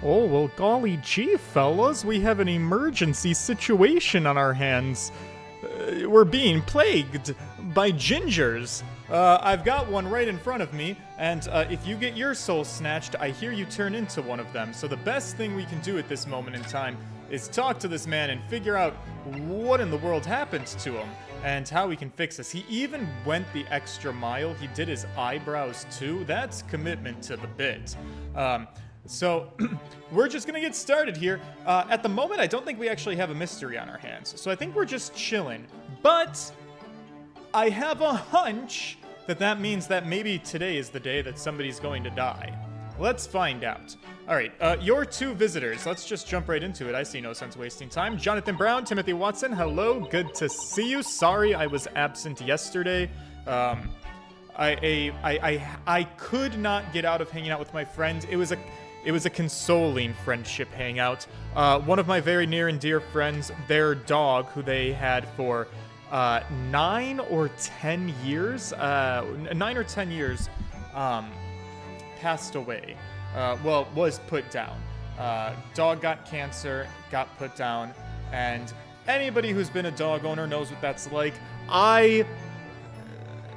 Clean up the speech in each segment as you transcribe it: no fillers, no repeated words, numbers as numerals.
Oh, well, golly gee, fellas, we have an emergency situation on our hands. We're being plagued by gingers. I've got one right in front of me, and if you get your soul snatched, I hear you turn into one of them. So the best thing we can do at this moment in time is talk to this man and figure out what in the world happened to him and how we can fix this. He even went the extra mile. He did his eyebrows too. That's commitment to the bit. So we're just gonna get started here. At the moment, I don't think we actually have a mystery on our hands. So I think we're just chilling. But I have a hunch that that means that maybe today is the day that somebody's going to die. Let's find out. All right, your two visitors. Let's just jump right into it. I see no sense wasting time. Jonathan Brown, Timothy Watson, hello. Good to see you. Sorry I was absent yesterday. I could not get out of hanging out with my friend. It was a consoling friendship hangout. One of my very near and dear friends, their dog, who they had for 9 or 10 years, passed away. Well, was put down. Dog got cancer, got put down, and anybody who's been a dog owner knows what that's like. I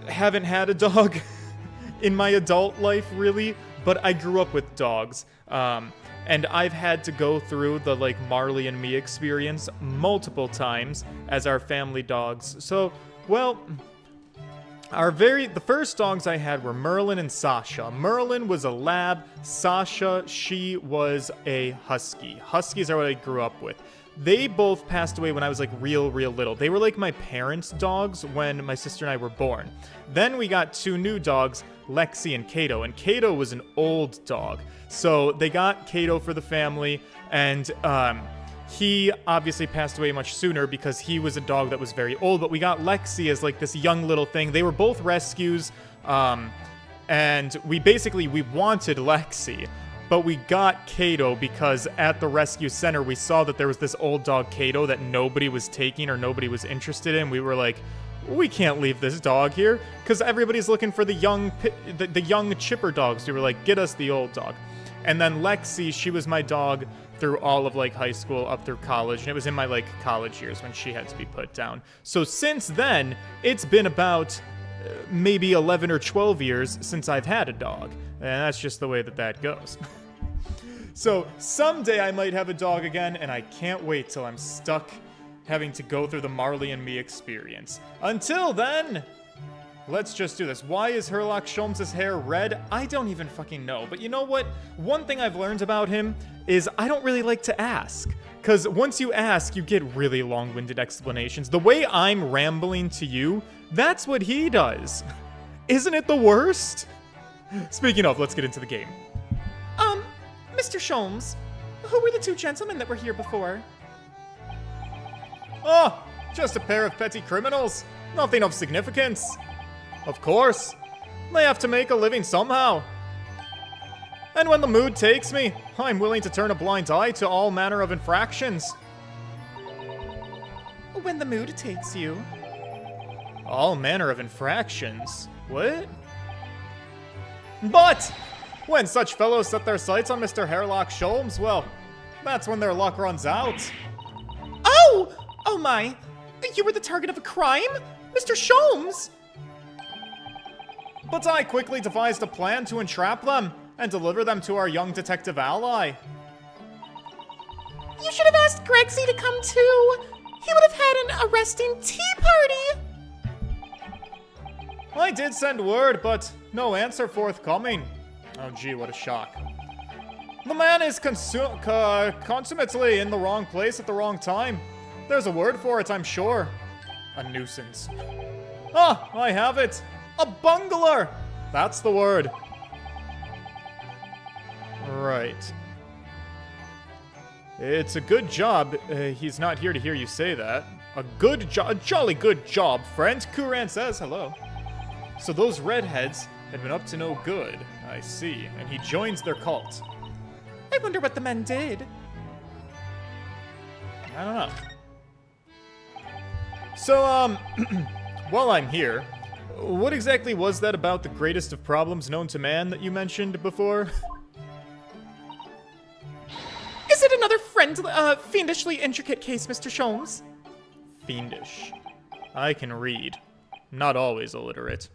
haven't had a dog in my adult life, really, but I grew up with dogs. And I've had to go through the, like, Marley and me experience multiple times as our family dogs. So, well, the first dogs I had were Merlin and Sasha. Merlin was a lab. Sasha, she was a husky. Huskies are what I grew up with. They both passed away when I was, like, real little. They were like my parents' dogs when my sister and I were born. Then we got two new dogs, Lexi and Kato. And Kato was an old dog. So they got Kato for the family, and he obviously passed away much sooner because he was a dog that was very old. But we got Lexi as, like, this young little thing. They were both rescues, and we wanted Lexi. But we got Kato because at the rescue center, we saw that there was this old dog, Kato, that nobody was taking or nobody was interested in. We were like, we can't leave this dog here because everybody's looking for the young chipper dogs. We were like, get us the old dog. And then Lexi, she was my dog through all of, like, high school up through college. And it was in my, like, college years when she had to be put down. So since then, it's been about maybe 11 or 12 years since I've had a dog. And that's just the way that goes. So someday I might have a dog again, and I can't wait till I'm stuck having to go through the Marley and me experience. Until then, let's just do this. Why is Herlock Sholmes' hair red? I don't even fucking know. But you know what? One thing I've learned about him is I don't really like to ask. Because once you ask, you get really long-winded explanations. The way I'm rambling to you, that's what he does. Isn't it the worst? Speaking of, let's get into the game. Mr. Sholmes, who were the two gentlemen that were here before? Oh, just a pair of petty criminals. Nothing of significance. Of course. They have to make a living somehow. And when the mood takes me, I'm willing to turn a blind eye to all manner of infractions. When the mood takes you. All manner of infractions? What? But when such fellows set their sights on Mr. Herlock Sholmes, well, that's when their luck runs out. Oh! Oh my! You were the target of a crime? Mr. Sholmes! But I quickly devised a plan to entrap them and deliver them to our young detective ally. You should have asked Gregsy to come too. He would have had an arresting tea party. I did send word, but no answer forthcoming. Oh gee, what a shock. The man is consummately in the wrong place at the wrong time. There's a word for it, I'm sure. A nuisance. Ah, I have it. A bungler! That's the word. Right. It's a good job. He's not here to hear you say that. A jolly good job, friend. Kuran says hello. So those redheads had been up to no good. I see. And he joins their cult. I wonder what the men did. I don't know. So, while I'm here, what exactly was that about the greatest of problems known to man that you mentioned before? Yet another fiendishly intricate case, Mr. Sholmes. Fiendish. I can read. Not always illiterate.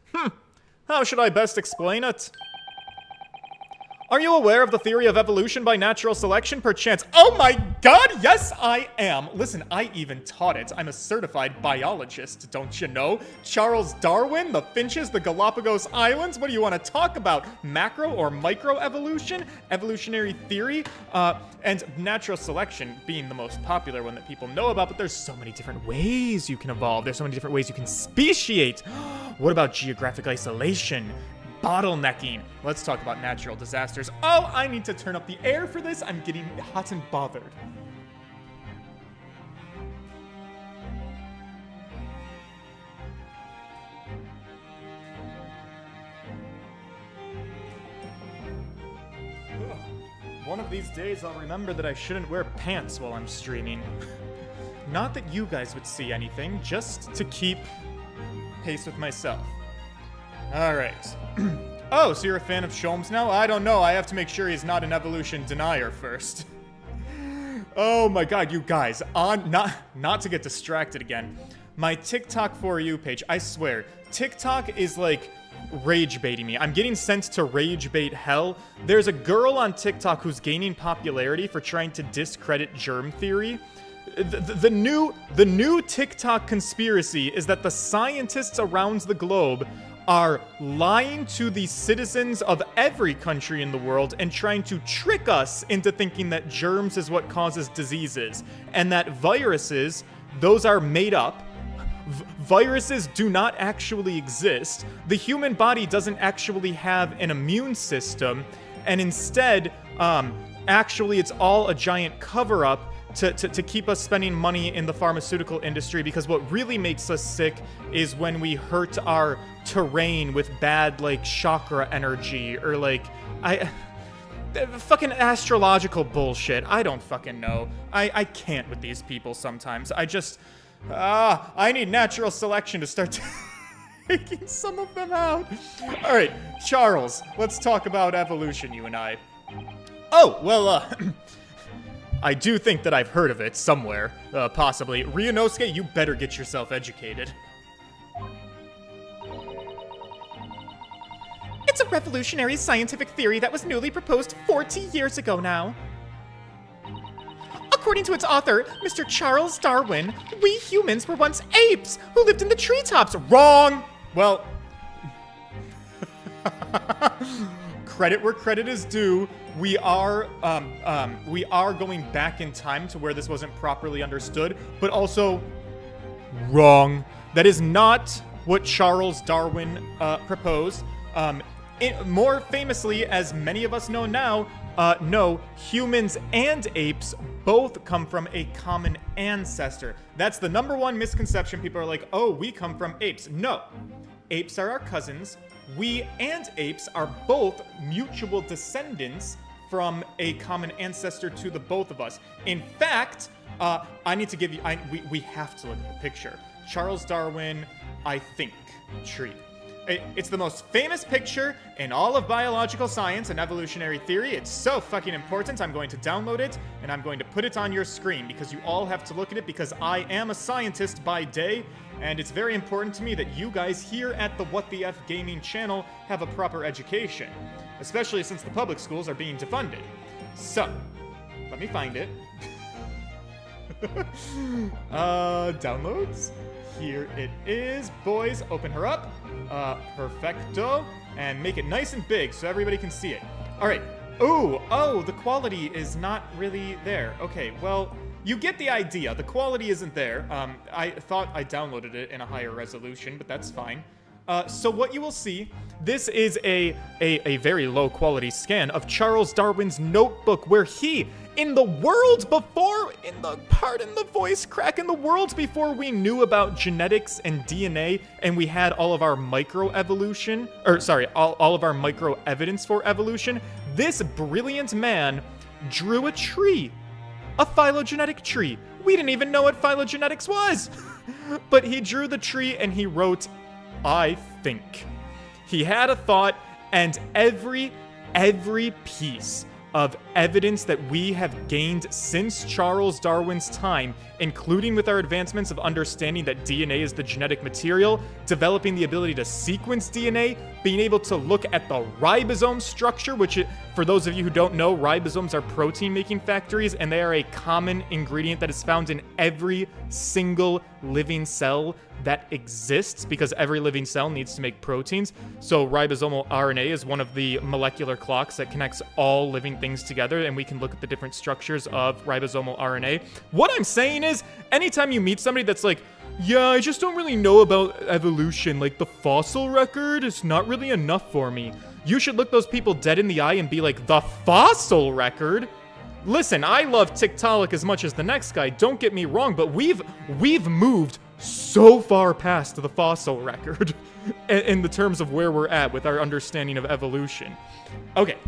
How should I best explain it? Are you aware of the theory of evolution by natural selection, perchance? Oh my god, yes I am! Listen, I even taught it. I'm a certified biologist, don't you know? Charles Darwin, the finches, the Galapagos Islands, what do you want to talk about? Macro or micro evolution? Evolutionary theory? And natural selection being the most popular one that people know about, but there's so many different ways you can evolve. There's so many different ways you can speciate. What about geographic isolation? Bottlenecking. Let's talk about natural disasters. Oh, I need to turn up the air for this. I'm getting hot and bothered. One of these days, I'll remember that I shouldn't wear pants while I'm streaming. Not that you guys would see anything, just to keep pace with myself. Alright. Oh, so you're a fan of Sholmes now? I don't know. I have to make sure he's not an evolution denier first. Oh my god, you guys. Not to get distracted again. My TikTok For You page, I swear, TikTok is like rage baiting me. I'm getting sent to rage bait hell. There's a girl on TikTok who's gaining popularity for trying to discredit germ theory. The new TikTok conspiracy is that the scientists around the globe are lying to the citizens of every country in the world and trying to trick us into thinking that germs is what causes diseases, and that viruses, those are made up. Viruses do not actually exist. The human body doesn't actually have an immune system, and instead, actually it's all a giant cover-up to keep us spending money in the pharmaceutical industry, because what really makes us sick is when we hurt our terrain with bad, like, chakra energy, or, like, fucking astrological bullshit. I don't fucking know. I can't with these people sometimes. I need natural selection to start taking some of them out. Alright, Charles, let's talk about evolution, you and I. Oh, well, I do think that I've heard of it somewhere, possibly. Ryunosuke, you better get yourself educated. It's a revolutionary scientific theory that was newly proposed 40 years ago now. According to its author, Mr. Charles Darwin, we humans were once apes who lived in the treetops. Wrong! Well, credit where credit is due. We are going back in time to where this wasn't properly understood, but also wrong. That is not what Charles Darwin proposed. More famously, as many of us know now, no, humans and apes both come from a common ancestor. That's the number one misconception. People are like, oh, we come from apes. No, apes are our cousins. We and apes are both mutual descendants from a common ancestor to the both of us. In fact, I need to give you, we have to look at the picture. Charles Darwin, I think, tree. It's the most famous picture in all of biological science and evolutionary theory. It's so fucking important. I'm going to download it, and I'm going to put it on your screen because you all have to look at it, because I am a scientist by day, and it's very important to me that you guys here at the WhatThe'Eff'Gaming channel have a proper education, especially since the public schools are being defunded. So, let me find it. Downloads. Here it is. Boys, open her up. Perfecto. And make it nice and big so everybody can see it. All right. Ooh, oh, the quality is not really there. Okay, well, you get the idea. The quality isn't there. I thought I downloaded it in a higher resolution, but that's fine. So what you will see, this is a very low quality scan of Charles Darwin's notebook, where he, in the world before, pardon the voice crack, in the world before we knew about genetics and DNA, and we had all of our microevolution, or sorry, all of our micro evidence for evolution, this brilliant man drew a tree, a phylogenetic tree. We didn't even know what phylogenetics was, but he drew the tree and he wrote, I think. He had a thought, and every piece of evidence that we have gained since Charles Darwin's time, including with our advancements of understanding that DNA is the genetic material, developing the ability to sequence DNA, being able to look at the ribosome structure, which, for those of you who don't know, ribosomes are protein-making factories, and they are a common ingredient that is found in every single living cell that exists, because every living cell needs to make proteins. So ribosomal RNA is one of the molecular clocks that connects all living things together, and we can look at the different structures of ribosomal RNA. What I'm saying is, anytime you meet somebody that's like, yeah, I just don't really know about evolution, like the fossil record is not really enough for me, you should look those people dead in the eye and be like, the fossil record? Listen, I love Tiktaalik as much as the next guy, don't get me wrong, but we've moved so far past the fossil record in the terms of where we're at with our understanding of evolution. Okay,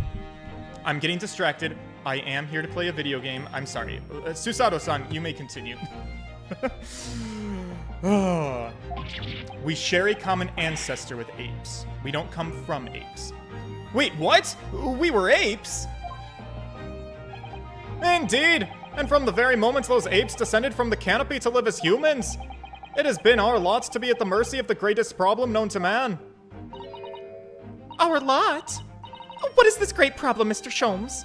I'm getting distracted. I am here to play a video game. I'm sorry. Susato-san, you may continue. We share a common ancestor with apes. We don't come from apes. Wait, what? We were apes? Indeed, and from the very moment those apes descended from the canopy to live as humans, it has been our lot to be at the mercy of the greatest problem known to man. Our lot? What is this great problem, Mr. Sholmes?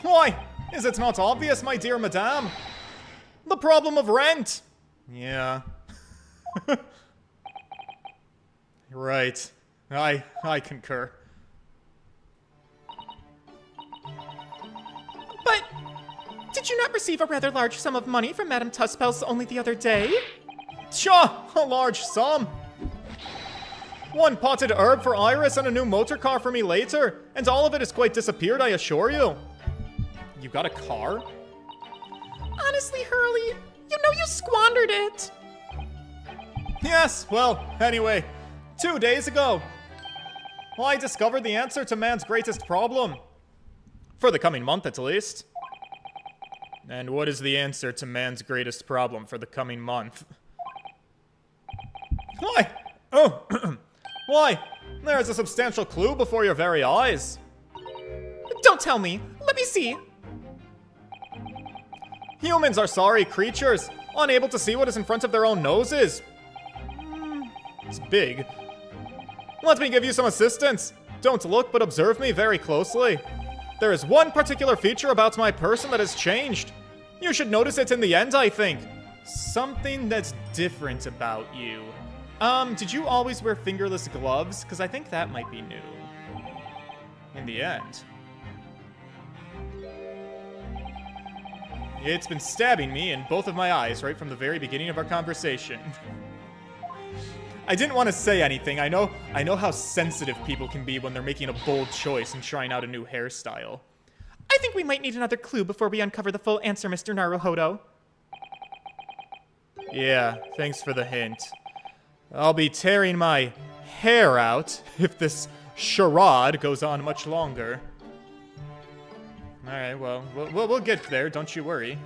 Why, is it not obvious, my dear madame? The problem of rent. Yeah. Right. I concur. But did you not receive a rather large sum of money from Madame Tuspels only the other day? Pshaw, a large sum. One potted herb for Iris and a new motor car for me later, and all of it has quite disappeared, I assure you. You got a car? Honestly, Hurley, you know you squandered it. Yes, well, anyway, 2 days ago, I discovered the answer to man's greatest problem. For the coming month, at least. And what is the answer to man's greatest problem for the coming month? Why? Oh, why? There's a substantial clue before your very eyes. Don't tell me. Let me see. Humans are sorry creatures, unable to see what is in front of their own noses. It's big. Let me give you some assistance. Don't look, but observe me very closely. There is one particular feature about my person that has changed. You should notice it in the end, I think. Something that's different about you. Did you always wear fingerless gloves? Because I think that might be new. In the end. It's been stabbing me in both of my eyes right from the very beginning of our conversation. I didn't want to say anything. I know how sensitive people can be when they're making a bold choice and trying out a new hairstyle. I think we might need another clue before we uncover the full answer, Mr. Naruhodo. Yeah, thanks for the hint. I'll be tearing my hair out if this charade goes on much longer. Alright, well, we'll get there, don't you worry.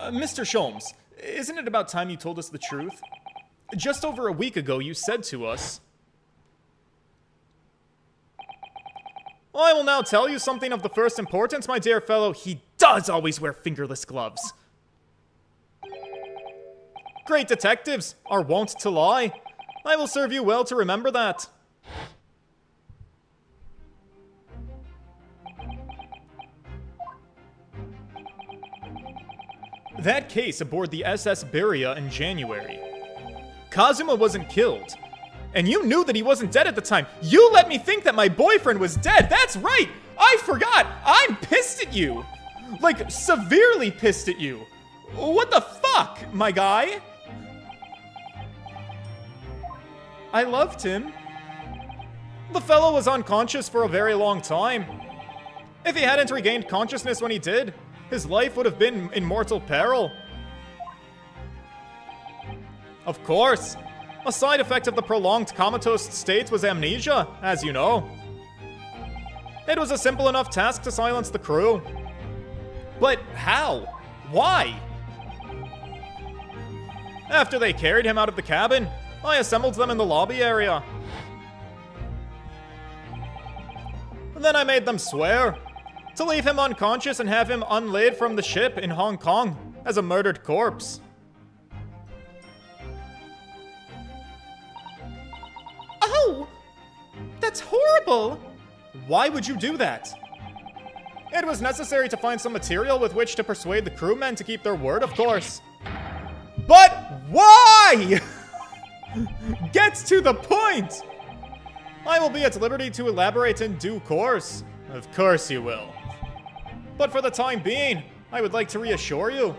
Mr. Sholmes, isn't it about time you told us the truth? Just over a week ago, you said to us, I will now tell you something of the first importance, my dear fellow. He does always wear fingerless gloves. Great detectives are wont to lie. I will serve you well to remember that. That case aboard the SS Beria in January. Kazuma wasn't killed. And you knew that he wasn't dead at the time. You let me think that my boyfriend was dead. That's right. I forgot. I'm pissed at you. Like, severely pissed at you. What the fuck, my guy? I loved him. The fellow was unconscious for a very long time. If he hadn't regained consciousness when he did, his life would have been in mortal peril. Of course. A side effect of the prolonged comatose state was amnesia, as you know. It was a simple enough task to silence the crew. But how? Why? After they carried him out of the cabin, I assembled them in the lobby area. Then I made them swear to leave him unconscious and have him unlaid from the ship in Hong Kong as a murdered corpse. Oh! That's horrible! Why would you do that? It was necessary to find some material with which to persuade the crewmen to keep their word, of course. But why? Get to the point! I will be at liberty to elaborate in due course. Of course you will. But for the time being, I would like to reassure you.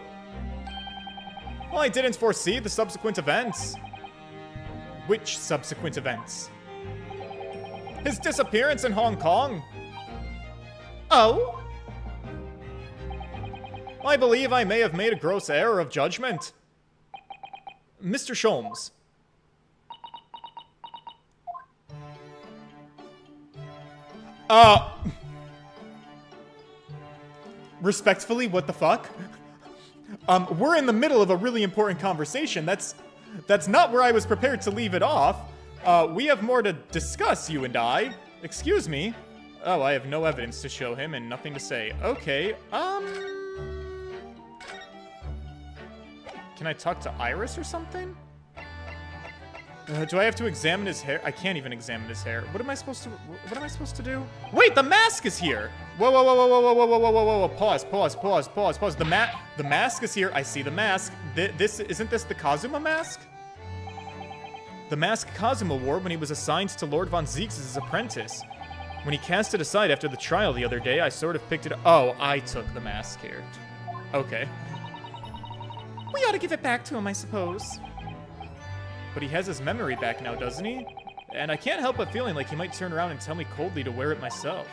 I didn't foresee the subsequent events. Which subsequent events? His disappearance in Hong Kong. Oh? I believe I may have made a gross error of judgment. Mr. Sholmes. Respectfully, what the fuck? We're in the middle of a really important conversation. That's not where I was prepared to leave it off. We have more to discuss, you and I. Excuse me. Oh, I have no evidence to show him and nothing to say. Okay, Can I talk to Iris or something? Do I have to examine his hair? I can't even examine his hair. What am I supposed to do? Wait, the mask is here! Whoa, whoa, whoa, whoa, whoa, whoa, whoa, whoa, whoa, whoa, pause. The mask is here. I see the mask. Isn't this the Kazuma mask? The mask Kazuma wore when he was assigned to Lord Von Zieks as his apprentice. When he cast it aside after the trial the other day, I sort of picked it up. Oh, I took the mask here. Okay. We ought to give it back to him, I suppose. But he has his memory back now, doesn't he? And I can't help but feeling like he might turn around and tell me coldly to wear it myself.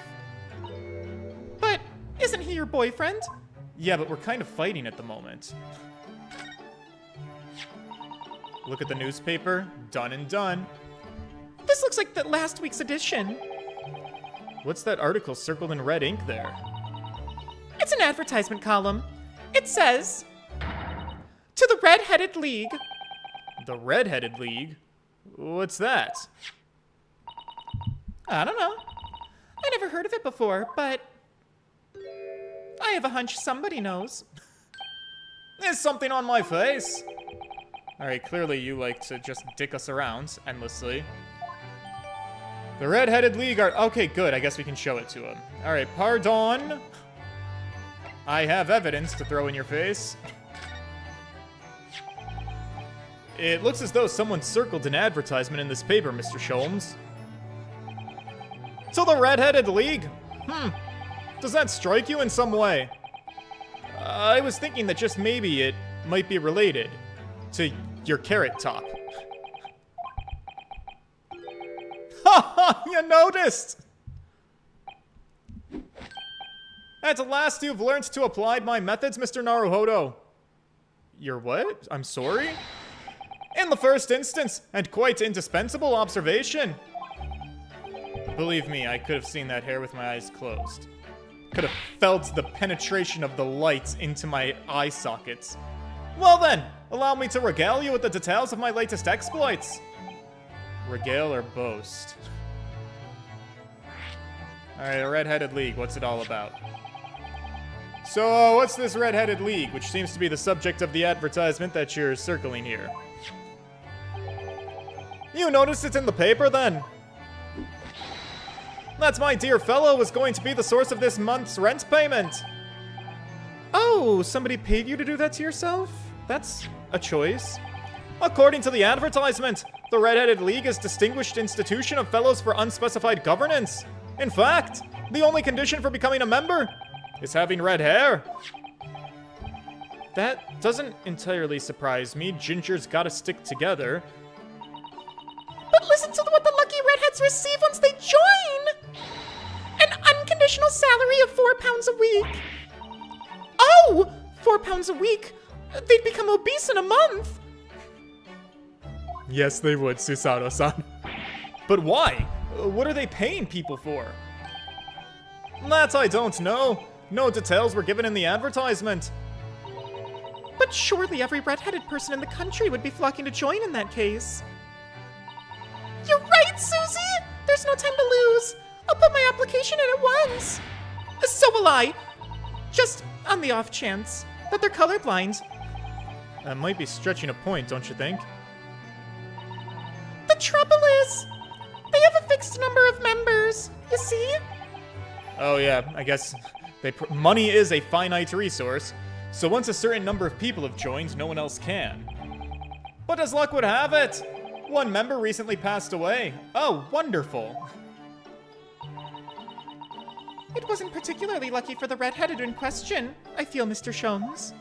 But isn't he your boyfriend? Yeah, but we're kind of fighting at the moment. Look at the newspaper. Done and done. This looks like the last week's edition. What's that article circled in red ink there? It's an advertisement column. It says, "To the Red-Headed League." The Red-Headed League? What's that? I don't know. I never heard of it before, but I have a hunch somebody knows. There's something on my face. Alright, clearly you like to just dick us around endlessly. The Red-Headed League are... Okay, good. I guess we can show it to him. Alright, pardon. I have evidence to throw in your face. It looks as though someone circled an advertisement in this paper, Mr. Sholmes. To the Red-Headed League? Does that strike you in some way? I was thinking that just maybe it might be related to your carrot top. Haha, you noticed! At last you've learned to apply my methods, Mr. Naruhodo. Your what? I'm sorry? In the first instance, and quite indispensable observation. Believe me, I could have seen that hair with my eyes closed. Could have felt the penetration of the light into my eye sockets. Well then, allow me to regale you with the details of my latest exploits. Regale or boast? Alright, a Red-Headed League, what's it all about? So, what's this Red-Headed League, which seems to be the subject of the advertisement that you're circling here? You noticed it's in the paper, then? That's my dear fellow was going to be the source of this month's rent payment. Oh, somebody paid you to do that to yourself? That's a choice. According to the advertisement, the Red-Headed League is a distinguished institution of fellows for unspecified governance. In fact, the only condition for becoming a member is having red hair. That doesn't entirely surprise me. Gingers gotta stick together. But listen to what the lucky redheads receive once they join! An unconditional salary of £4 a week. Oh! £4 a week? They'd become obese in a month. Yes, they would, Susato-san. But why? What are they paying people for? That I don't know. No details were given in the advertisement. But surely every red-headed person in the country would be flocking to join in that case. You're right, Susie! There's no time to lose. I'll put my application in at once. So will I. Just on the off chance that they're colorblind. That might be stretching a point, don't you think? The trouble is, they have a fixed number of members, you see? Oh yeah, I guess money is a finite resource, so once a certain number of people have joined, no one else can. But as luck would have it, one member recently passed away. Oh, wonderful. It wasn't particularly lucky for the redheaded in question, I feel, Mr. Sholmes.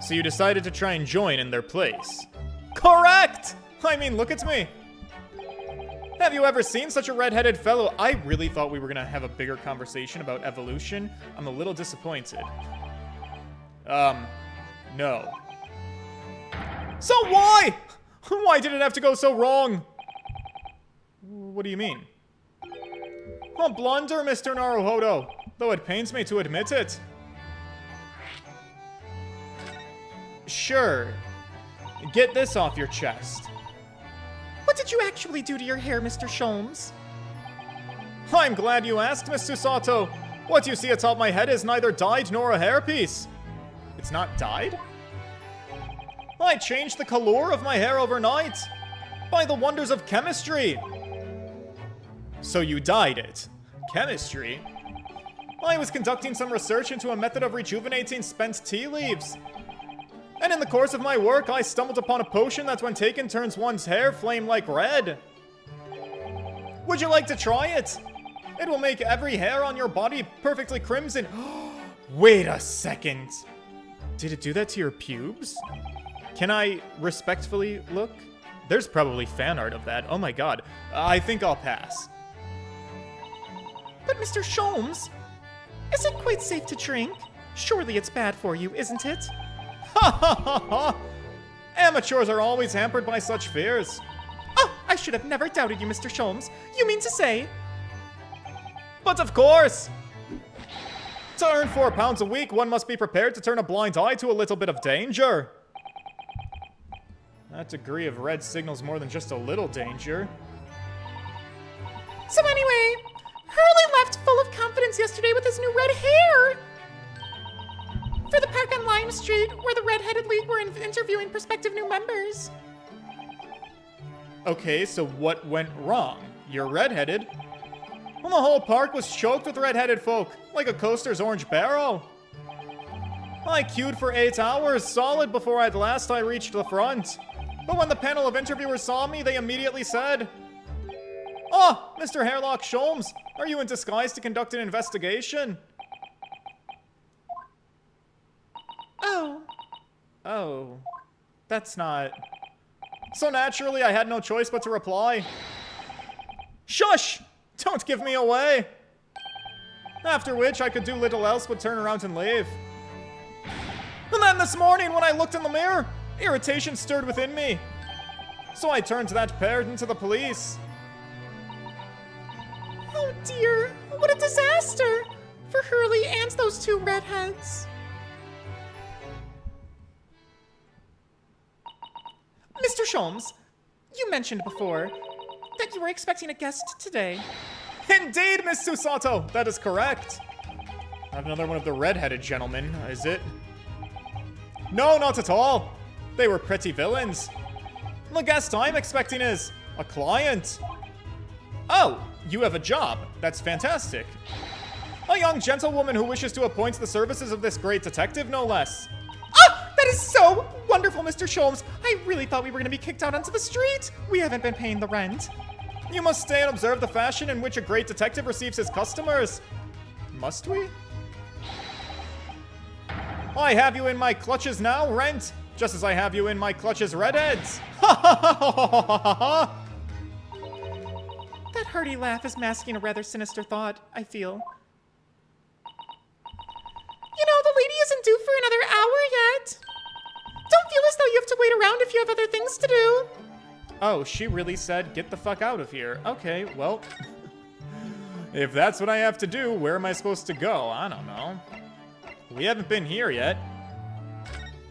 So you decided to try and join in their place. Correct! I mean, look at me. Have you ever seen such a redheaded fellow? I really thought we were gonna have a bigger conversation about evolution. I'm a little disappointed. No. So why? Why did it have to go so wrong? What do you mean? A blunder, Mr. Naruhodo, though it pains me to admit it. Sure. Get this off your chest. What did you actually do to your hair, Mr. Sholmes? I'm glad you asked, Miss Susato. What you see atop my head is neither dyed nor a hairpiece. It's not dyed? I changed the color of my hair overnight. By the wonders of chemistry. So you dyed it. Chemistry? I was conducting some research into a method of rejuvenating spent tea leaves. And in the course of my work, I stumbled upon a potion that when taken turns one's hair flame like red. Would you like to try it? It will make every hair on your body perfectly crimson. Wait a second. Did it do that to your pubes? Can I respectfully look? There's probably fan art of that. Oh my god. I think I'll pass. But Mr. Sholmes, is it quite safe to drink? Surely it's bad for you, isn't it? Ha ha ha ha! Amateurs are always hampered by such fears. Oh, I should have never doubted you, Mr. Sholmes. You mean to say? But of course! To earn £4 a week, one must be prepared to turn a blind eye to a little bit of danger. That degree of red signals more than just a little danger. So anyway, Hurley left full of confidence yesterday with his new red hair. For the park on Lime Street, where the Redheaded League were interviewing prospective new members. Okay, so what went wrong? You're redheaded? Well, the whole park was choked with redheaded folk, like a coaster's orange barrel. I queued for 8 hours solid before at last I reached the front. But when the panel of interviewers saw me, they immediately said, "Oh, Mr. Hairlock Sholmes, are you in disguise to conduct an investigation?" Oh, that's not... So naturally, I had no choice but to reply, "Shush! Don't give me away!" After which, I could do little else but turn around and leave. And then this morning, when I looked in the mirror, irritation stirred within me. So I turned that parent to the police. Oh dear, what a disaster! For Hurley and those two redheads. Mr. Sholmes, you mentioned before that you were expecting a guest today. Indeed, Miss Susato, that is correct. Not another one of the red-headed gentlemen, is it? No, not at all. They were pretty villains. The guest I'm expecting is a client. Oh, you have a job. That's fantastic. A young gentlewoman who wishes to appoint the services of this great detective, no less. Oh, that is so wonderful, Mr. Sholmes. I really thought we were going to be kicked out onto the street. We haven't been paying the rent. You must stay and observe the fashion in which a great detective receives his customers. Must we? I have you in my clutches now, Rent, just as I have you in my clutches, Redheads. Ha ha ha ha ha ha ha! That hearty laugh is masking a rather sinister thought, I feel. You know, the lady isn't due for another hour yet. Don't feel as though you have to wait around if you have other things to do. Oh, she really said, get the fuck out of here. Okay, well, if that's what I have to do, where am I supposed to go? I don't know. We haven't been here yet.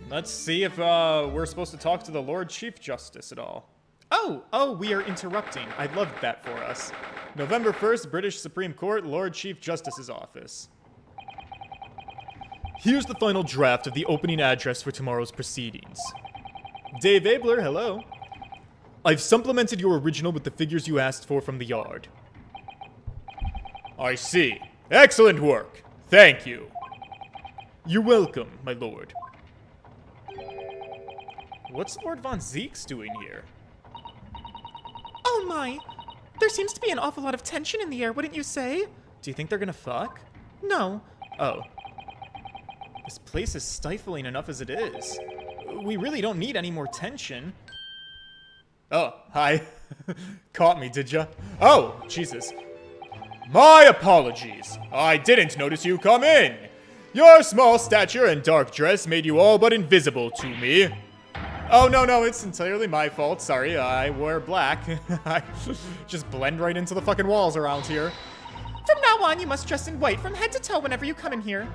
Let's see if we're supposed to talk to the Lord Chief Justice at all. Oh, we are interrupting. I loved that for us. November 1st, British Supreme Court, Lord Chief Justice's office. Here's the final draft of the opening address for tomorrow's proceedings. Dave Abler, hello. I've supplemented your original with the figures you asked for from the yard. I see. Excellent work. Thank you. You're welcome, my lord. What's Lord Von Zeke's doing here? Oh my! There seems to be an awful lot of tension in the air, wouldn't you say? Do you think they're gonna fuck? No. Oh. This place is stifling enough as it is. We really don't need any more tension. Oh, hi. Caught me, did ya? Oh, Jesus. My apologies. I didn't notice you come in. Your small stature and dark dress made you all but invisible to me. Oh, no, it's entirely my fault. Sorry, I wore black. I just blend right into the fucking walls around here. From now on, you must dress in white from head to toe whenever you come in here.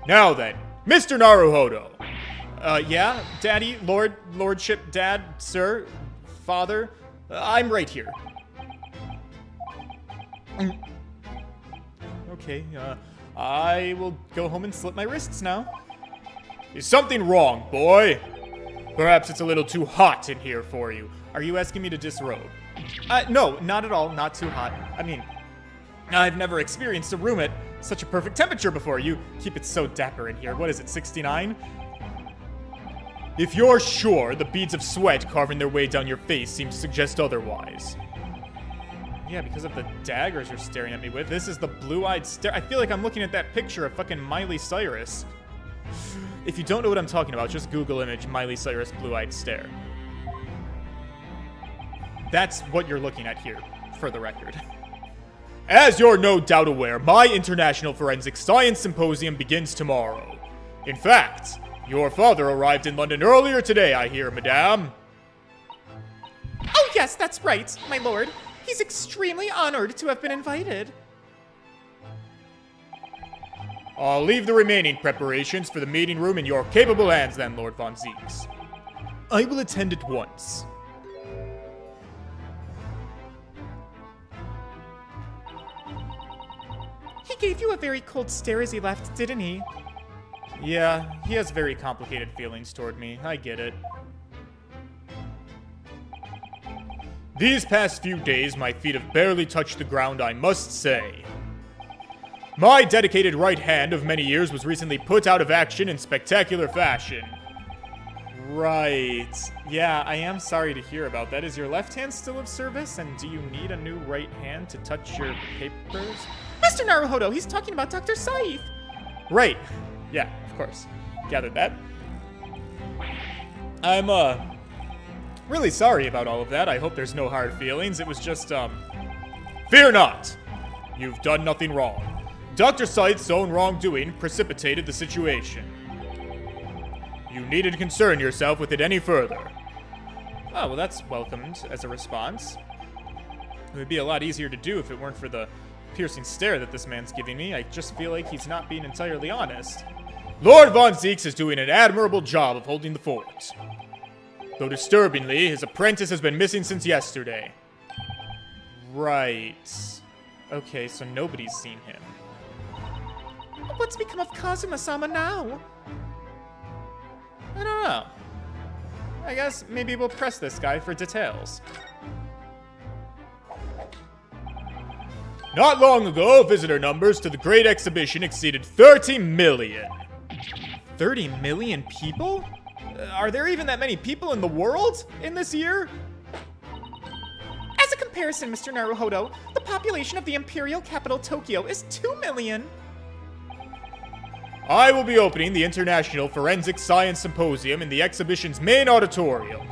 Now then, Mr. Naruhodo. Yeah, Daddy, Lordship, Dad, Sir, Father, I'm right here. Okay, I will go home and slit my wrists now. Is something wrong, boy? Perhaps it's a little too hot in here for you. Are you asking me to disrobe? No, not at all, not too hot. I mean, I've never experienced a room at such a perfect temperature before. You keep it so dapper in here. What is it, 69? If you're sure, the beads of sweat carving their way down your face seem to suggest otherwise. Yeah, because of the daggers you're staring at me with. This is the blue-eyed stare. I feel like I'm looking at that picture of fucking Miley Cyrus. If you don't know what I'm talking about, just Google image Miley Cyrus blue-eyed stare. That's what you're looking at here, for the record. As you're no doubt aware, my International Forensic Science Symposium begins tomorrow. In fact, your father arrived in London earlier today, I hear, madame. Oh yes, that's right, my lord. He's extremely honored to have been invited. I'll leave the remaining preparations for the meeting room in your capable hands then, Lord Von Zeeks. I will attend at once. He gave you a very cold stare as he left, didn't he? Yeah, he has very complicated feelings toward me. I get it. These past few days, my feet have barely touched the ground, I must say. My dedicated right hand of many years was recently put out of action in spectacular fashion. Right. Yeah, I am sorry to hear about that. Is your left hand still of service? And do you need a new right hand to touch your papers? Mr. Naruhodo, he's talking about Dr. Scythe. Right. Yeah, of course. Gathered that. I'm, really sorry about all of that. I hope there's no hard feelings. It was just, Fear not! You've done nothing wrong. Dr. Scythe's own wrongdoing precipitated the situation. You needn't concern yourself with it any further. Oh, well, that's welcomed as a response. It would be a lot easier to do if it weren't for the piercing stare that this man's giving me. I just feel like he's not being entirely honest. Lord Von Zeeks is doing an admirable job of holding the fort. Though disturbingly, his apprentice has been missing since yesterday. Right. Okay, so nobody's seen him. What's become of Kazuma-sama now? I don't know. I guess maybe we'll press this guy for details. Not long ago, visitor numbers to the Great Exhibition exceeded 30 million. 30 million people? Are there even that many people in the world in this year? As a comparison, Mr. Naruhodo, the population of the imperial capital Tokyo is 2 million. I will be opening the International Forensic Science Symposium in the exhibition's main auditorium.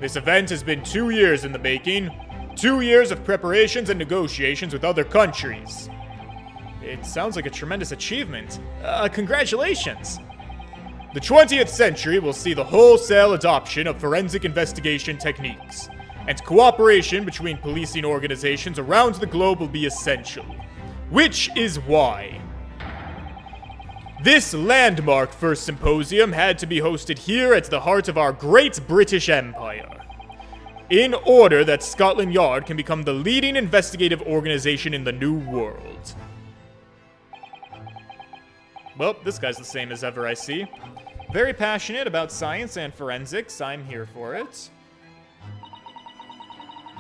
This event has been 2 years in the making. 2 years of preparations and negotiations with other countries. It sounds like a tremendous achievement. Congratulations! The 20th century will see the wholesale adoption of forensic investigation techniques, and cooperation between policing organizations around the globe will be essential. Which is why this landmark first symposium had to be hosted here at the heart of our great British Empire. in order that Scotland Yard can become the leading investigative organization in the New World. Well, this guy's the same as ever, I see. Very passionate about science and forensics. I'm here for it.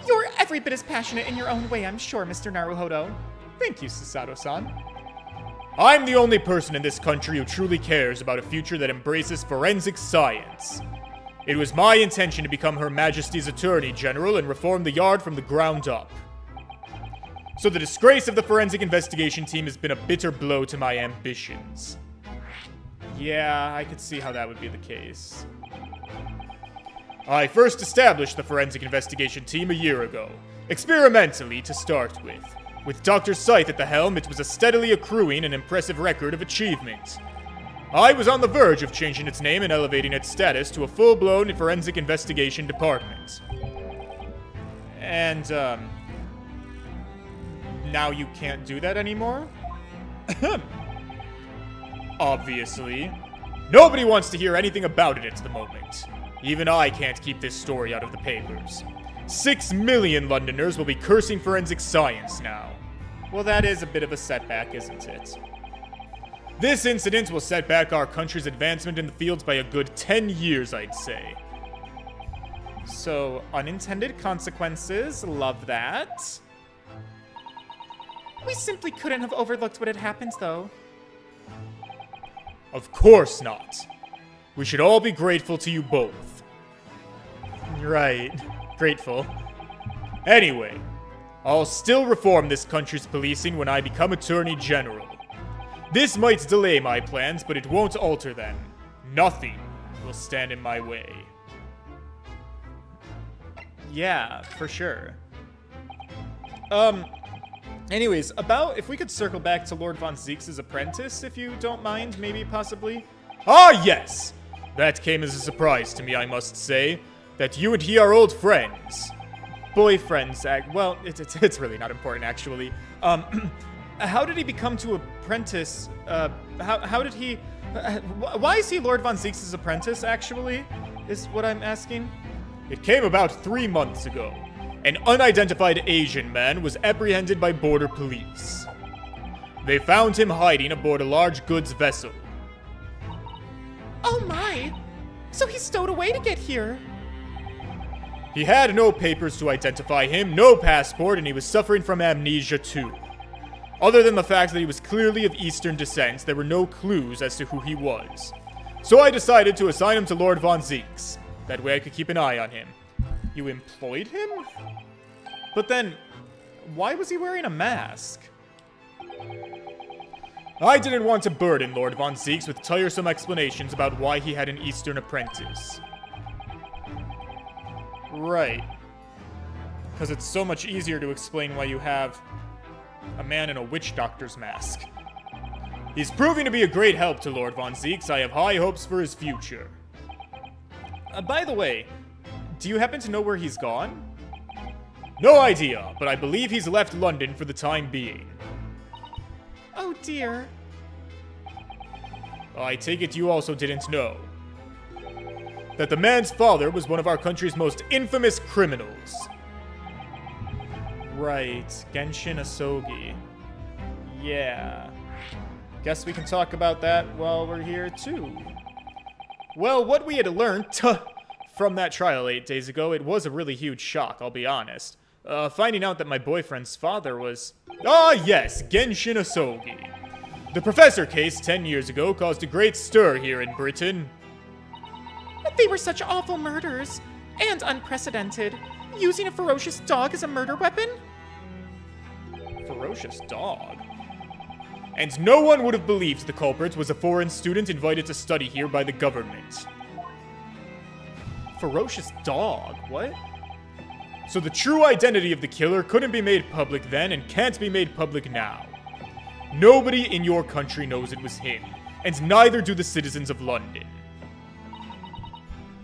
You're every bit as passionate in your own way, I'm sure, Mr. Naruhodo. Thank you, Susato-san. I'm the only person in this country who truly cares about a future that embraces forensic science. It was my intention to become Her Majesty's Attorney General and reform the Yard from the ground up. So the disgrace of the forensic investigation team has been a bitter blow to my ambitions. Yeah, I could see how that would be the case. I first established the forensic investigation team a year ago, experimentally to start with. With Dr. Scythe at the helm, it was a steadily accruing and impressive record of achievement. I was on the verge of changing its name and elevating its status to a full-blown forensic investigation department. And, now you can't do that anymore? Obviously. Nobody wants to hear anything about it at the moment. Even I can't keep this story out of the papers. 6 million Londoners will be cursing forensic science now. Well, that is a bit of a setback, isn't it? This incident will set back our country's advancement in the fields by a good 10 years, I'd say. So, unintended consequences, love that. We simply couldn't have overlooked what had happened, though. Of course not. We should all be grateful to you both. Right. Grateful. Anyway, I'll still reform this country's policing when I become Attorney General. This might delay my plans, but it won't alter them. Nothing will stand in my way. Yeah, for sure. Anyways, if we could circle back to Lord Von Zeke's apprentice, if you don't mind, maybe, possibly? Ah, yes! That came as a surprise to me, I must say, that you and he are old friends. Boyfriends, well, it's really not important, actually. How did he become to apprentice, how did he, why is he Lord Von Zeke's apprentice, actually, is what I'm asking? It came about 3 months ago. An unidentified Asian man was apprehended by border police. They found him hiding aboard a large goods vessel. Oh my! So he stowed away to get here. He had no papers to identify him, no passport, and he was suffering from amnesia too. Other than the fact that he was clearly of Eastern descent, there were no clues as to who he was. So I decided to assign him to Lord Von Zeke's. That way I could keep an eye on him. You employed him? But then, why was he wearing a mask? I didn't want to burden Lord Von Zeke's with tiresome explanations about why he had an Eastern apprentice. Right. Because it's so much easier to explain why you have a man in a witch doctor's mask. He's proving to be a great help to Lord Von Zeke's. I have high hopes for his future. By the way, do you happen to know where he's gone? No idea, but I believe he's left London for the time being. Oh dear. I take it you also didn't know that the man's father was one of our country's most infamous criminals. Right, Genshin Asogi. Yeah. Guess we can talk about that while we're here, too. Well, what we had learned from that trial 8 days ago, it was a really huge shock, I'll be honest. Finding out that my boyfriend's father was... Ah, yes, Genshin Asogi. The professor case 10 years ago caused a great stir here in Britain. They were such awful murders, and unprecedented. Using a ferocious dog as a murder weapon? Ferocious dog? And no one would have believed the culprit was a foreign student invited to study here by the government. Ferocious dog? What? So the true identity of the killer couldn't be made public then and can't be made public now. Nobody in your country knows it was him, and neither do the citizens of London.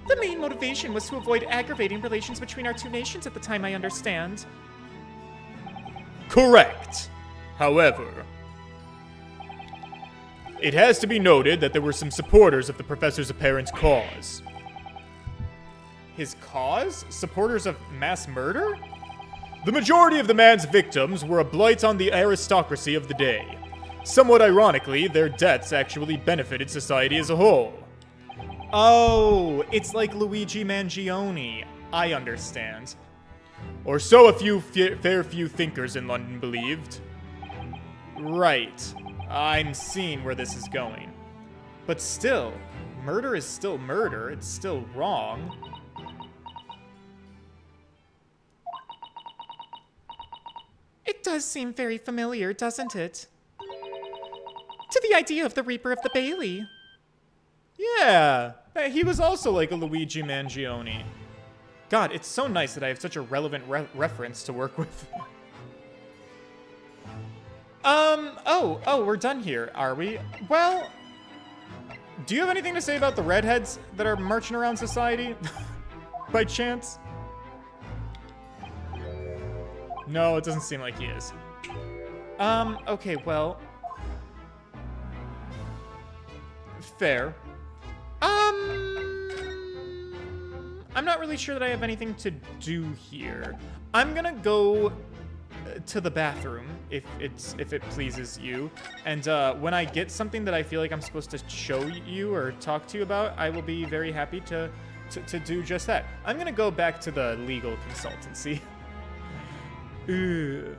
The main motivation was to avoid aggravating relations between our two nations at the time, I understand. Correct. However, it has to be noted that there were some supporters of the professor's apparent cause. His cause? Supporters of mass murder? The majority of the man's victims were a blight on the aristocracy of the day. Somewhat ironically, their deaths actually benefited society as a whole. Oh, it's like Luigi Mangione. I understand. Or so a few fair few thinkers in London believed. Right. I'm seeing where this is going. But still, murder is still murder. It's still wrong. It does seem very familiar, doesn't it? To the idea of the Reaper of the Bailey. Yeah, he was also like a Luigi Mangione. God, it's so nice that I have such a relevant reference to work with. Oh, we're done here, are we? Well, do you have anything to say about the redheads that are marching around society? By chance? No, it doesn't seem like he is. Okay, well. Fair. I'm not really sure that I have anything to do here. I'm gonna go to the bathroom, if it pleases you. And when I get something that I feel like I'm supposed to show you or talk to you about, I will be very happy to do just that. I'm gonna go back to the legal consultancy. Ugh.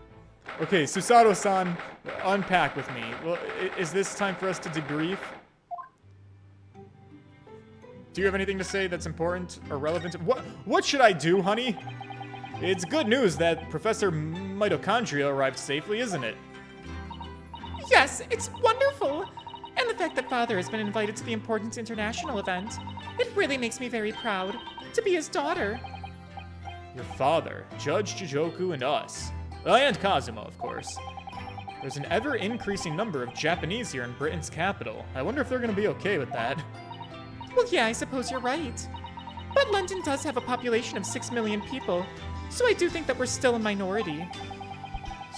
Okay, Susato-san, unpack with me. Well, is this time for us to debrief? Do you have anything to say that's important or relevant? What should I do, honey? It's good news that Professor Mitochondria arrived safely, isn't it? Yes, it's wonderful. And the fact that Father has been invited to the important international event. It really makes me very proud to be his daughter. Your father, Judge Jijoku, and us. And Kazuma, of course. There's an ever-increasing number of Japanese here in Britain's capital. I wonder if they're gonna be okay with that. Well, yeah, I suppose you're right. But London does have a population of 6 million people, so I do think that we're still a minority.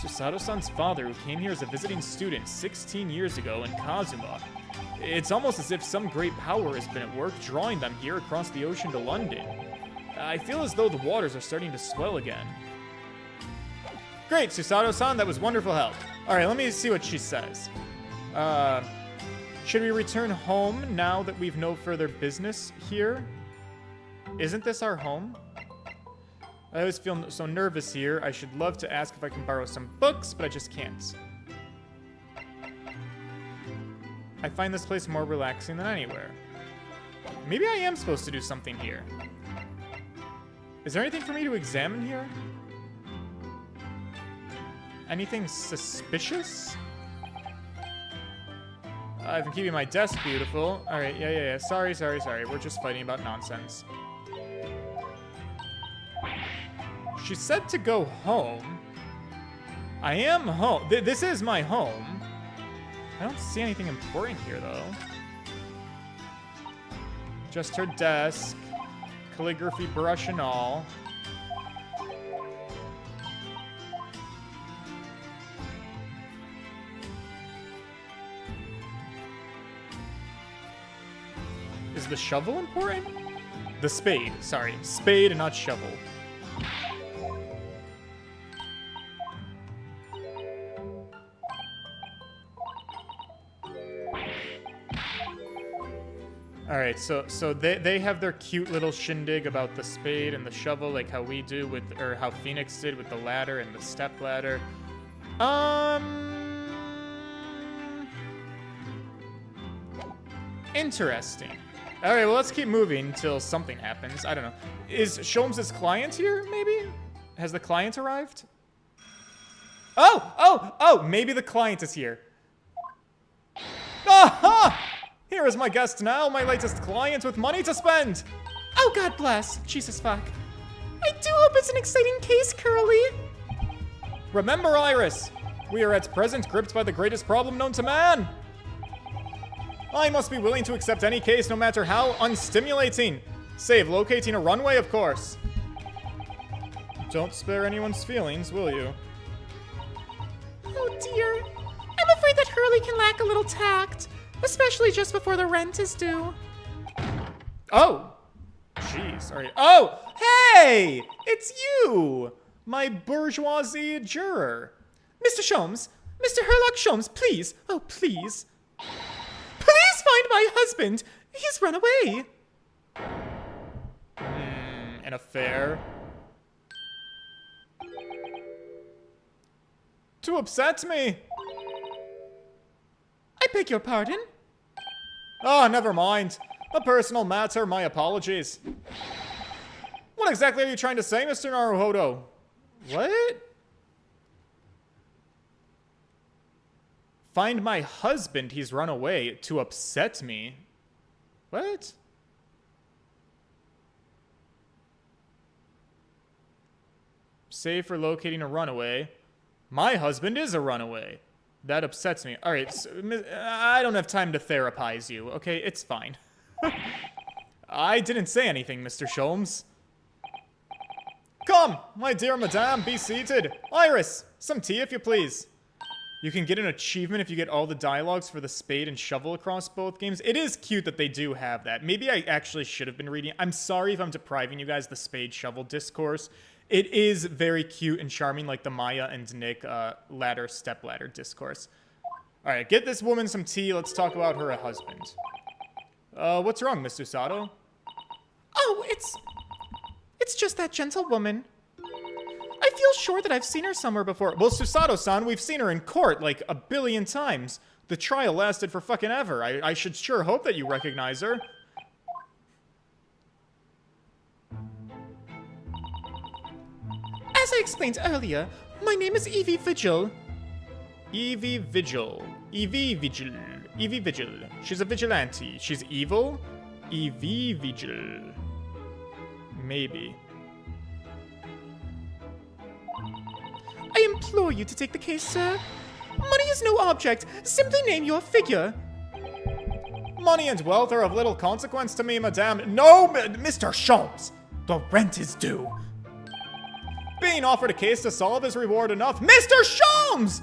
Susato-san's father, who came here as a visiting student 16 years ago, and Kazuma. It's almost as if some great power has been at work drawing them here across the ocean to London. I feel as though the waters are starting to swell again. Great, Susato-san, that was wonderful help. Alright, let me see what she says. Should we return home now that we've no further business here? Isn't this our home? I always feel so nervous here. I should love to ask if I can borrow some books, but I just can't. I find this place more relaxing than anywhere. Maybe I am supposed to do something here. Is there anything for me to examine here? Anything suspicious? I've been keeping my desk beautiful. Alright, yeah. Sorry. We're just fighting about nonsense. She said to go home. I am home. This is my home. I don't see anything important here, though. Just her desk. Calligraphy brush and all. Is the shovel important? The spade, sorry. Spade and not shovel. Alright, so they have their cute little shindig about the spade and the shovel, like how we do with, or how Phoenix did with the ladder and the step ladder. Interesting. Alright, well, let's keep moving until something happens. I don't know. Is Sholmes' client here, maybe? Has the client arrived? Oh, maybe the client is here. Aha! Here is my guest now, my latest client with money to spend. Oh, God bless. Jesus fuck. I do hope it's an exciting case, Curly. Remember, Iris, we are at present gripped by the greatest problem known to man. I must be willing to accept any case, no matter how unstimulating. Save locating a runway, of course. Don't spare anyone's feelings, will you? Oh, dear. I'm afraid that Hurley can lack a little tact, especially just before the rent is due. Oh! Jeez. Christ. All right. Oh, hey! It's you! My bourgeoisie juror. Mr. Sholmes, Mr. Herlock Sholmes, please, oh please. Please find my husband. He's run away. An affair. To upset me. I beg your pardon? Oh, never mind. A personal matter, my apologies. What exactly are you trying to say, Mr. Naruhodo? What? Find my husband, he's run away, to upset me. What? Save for locating a runaway. My husband is a runaway. That upsets me. All right, so, I don't have time to therapize you, okay? It's fine. I didn't say anything, Mr. Sholmes. Come, my dear madame, be seated. Iris, some tea if you please. You can get an achievement if you get all the dialogues for the spade and shovel across both games. It is cute that they do have that. Maybe I actually should have been reading. I'm sorry if I'm depriving you guys the spade shovel discourse. It is very cute and charming, like the Maya and Nick stepladder discourse. All right, get this woman some tea. Let's talk about her husband. What's wrong, Miss Susato? Oh, it's just that gentlewoman. I feel sure that I've seen her somewhere before. Well, Susato-san, we've seen her in court like a billion times. The trial lasted for fucking ever. I should sure hope that you recognize her. As I explained earlier, my name is Evie Vigil. Evie Vigil. Evie Vigil. Evie Vigil. She's a vigilante. She's evil? Evie Vigil. Maybe. I implore you to take the case, sir. Money is no object. Simply name your figure. Money and wealth are of little consequence to me, madame. No, Mr. Sholmes! The rent is due. Being offered a case to solve is reward enough. Mr. Sholmes!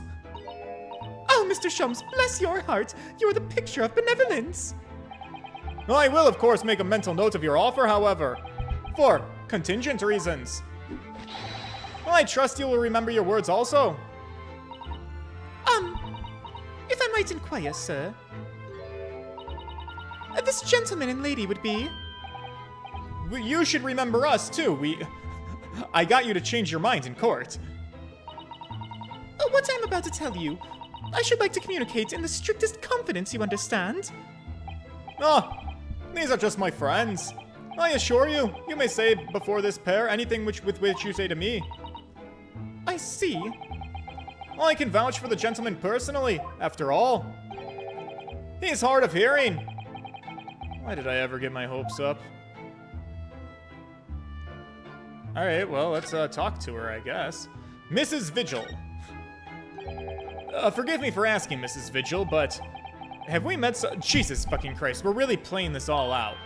Oh, Mr. Sholmes, bless your heart. You're the picture of benevolence. I will, of course, make a mental note of your offer, however. For contingent reasons. I trust you will remember your words also. If I might inquire, sir. This gentleman and lady would be... You should remember us, too. I got you to change your mind in court. What I'm about to tell you, I should like to communicate in the strictest confidence, you understand? These are just my friends. I assure you, you may say before this pair anything with which you say to me. I see. I can vouch for the gentleman personally, after all. He's hard of hearing. Why did I ever get my hopes up? Alright, well, let's talk to her, I guess. Mrs. Vigil. Forgive me for asking, Mrs. Vigil, but have we met Jesus fucking Christ, we're really playing this all out.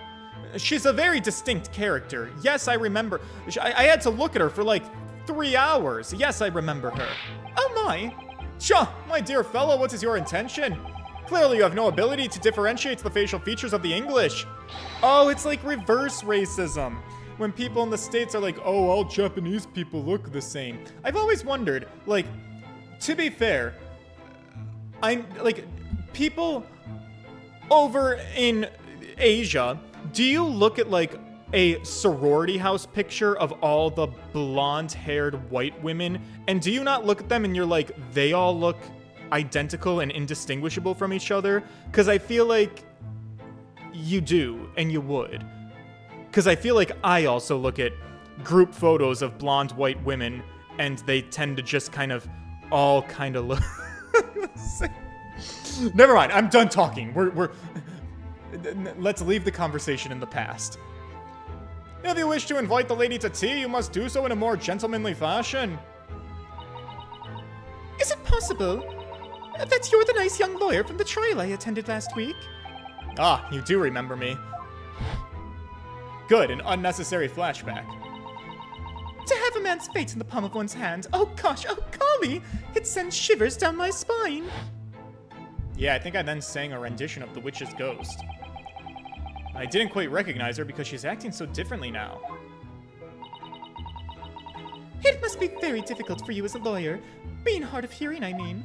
She's a very distinct character. Yes, I remember. I had to look at her for like 3 hours. Yes, I remember her. Oh my. Pshaw, my dear fellow, what is your intention? Clearly you have no ability to differentiate the facial features of the English. Oh, it's like reverse racism. When people in the States are like, oh, all Japanese people look the same. I've always wondered, like, to be fair, people over in Asia, do you look at, like, a sorority house picture of all the blonde-haired white women, and do you not look at them and you're like, they all look identical and indistinguishable from each other? Because I feel like you do, and you would. Because I feel like I also look at group photos of blonde white women, and they tend to just kind of all kind of look... Never mind, I'm done talking. Let's leave the conversation in the past. If you wish to invite the lady to tea, you must do so in a more gentlemanly fashion. Is it possible that you're the nice young lawyer from the trial I attended last week? Ah, you do remember me. Good, an unnecessary flashback. To have a man's fate in the palm of one's hand. Oh gosh, oh golly! It sends shivers down my spine. Yeah, I think I then sang a rendition of The Witch's Ghost. I didn't quite recognize her because she's acting so differently now. It must be very difficult for you as a lawyer. Being hard of hearing, I mean.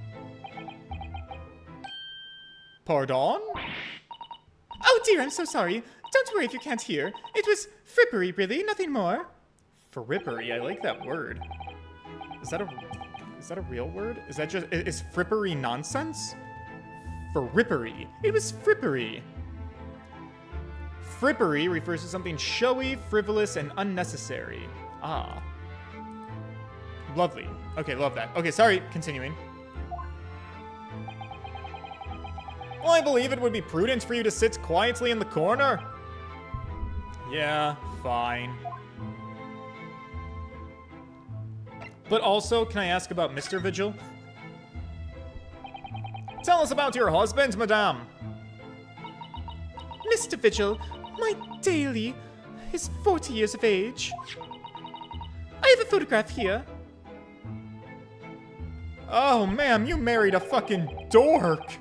Pardon? Oh dear, I'm so sorry. Don't worry if you can't hear. It was frippery, really, nothing more. Frippery, I like that word. Is that a real word? Is that just, is frippery nonsense? Frippery. It was frippery. Frippery refers to something showy, frivolous, and unnecessary. Ah. Lovely. Okay, love that. Okay, sorry, continuing. Well, I believe it would be prudent for you to sit quietly in the corner. Yeah, fine. But also, can I ask about Mr. Vigil? Tell us about your husband, madame. Mr. Vigil, my daily, is 40 years of age. I have a photograph here. Oh, ma'am, you married a fucking dork.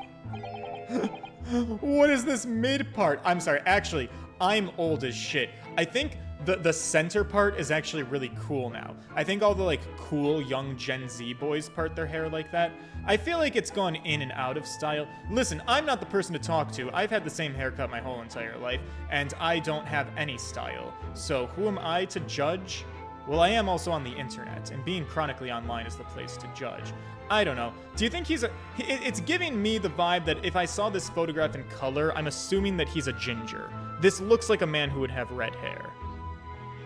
What is this mid part? I'm sorry, actually, I'm old as shit. I think the center part is actually really cool now. I think all the, like, cool young Gen Z boys part their hair like that. I feel like it's gone in and out of style. Listen, I'm not the person to talk to. I've had the same haircut my whole entire life, and I don't have any style. So who am I to judge? Well, I am also on the internet, and being chronically online is the place to judge. I don't know. Do you think he's a... It's giving me the vibe that if I saw this photograph in color, I'm assuming that he's a ginger. This looks like a man who would have red hair.